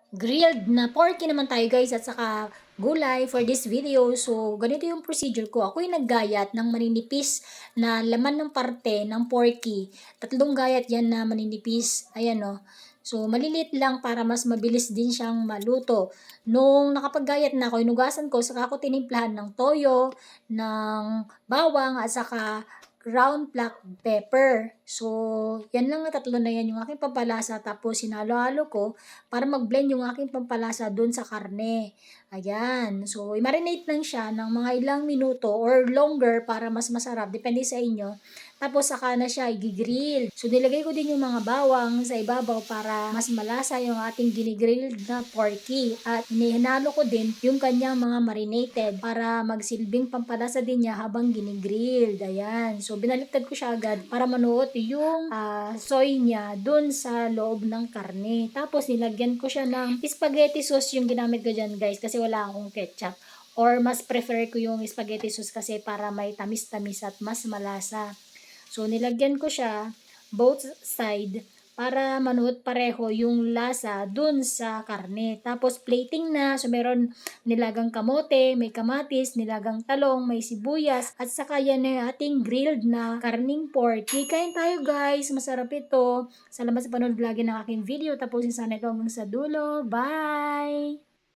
Grilled na porky naman tayo guys at saka gulay for this video. So, ganito yung procedure ko. Ako yung naggayat ng maninipis na laman ng parte ng porky. 3 gayat yan na maninipis. Ayan o. So, malilit lang para mas mabilis din siyang maluto. Nung nakapaggayat na ako, inugasan ko, saka ako tinimplahan ng toyo, ng bawang, at saka ground black pepper. So, yan lang na 3 na yan yung aking pampalasa. Tapos, sinalo-halo ko para mag-blend yung aking pampalasa dun sa karne. Ayan. So, i-marinate lang siya ng mga ilang minuto or longer para mas masarap. Depende sa inyo. Tapos, saka na siya i-grill. So, nilagay ko din yung mga bawang sa ibabaw para mas malasa yung ating ginigrilled na porky. At inihinalo ko din yung kanyang mga marinated para magsilbing pampalasa din niya habang ginigrilled. Ayan. So, binaliktad ko siya agad para manuot yung soy niya dun sa loob ng karne. Tapos, nilagyan ko siya ng spaghetti sauce yung ginamit ko dyan guys kasi wala akong ketchup. Or mas prefer ko yung spaghetti sauce kasi para may tamis-tamis at mas malasa. So, nilagyan ko siya both side para manuot pareho yung lasa dun sa karne. Tapos, plating na. So, meron nilagang kamote, may kamatis, nilagang talong, may sibuyas, at saka yan na yung ating grilled na karning porky. Kain tayo guys. Masarap ito. Salamat sa panonood lagi ng aking video. Tapusin sana ito hanggang sa dulo. Bye!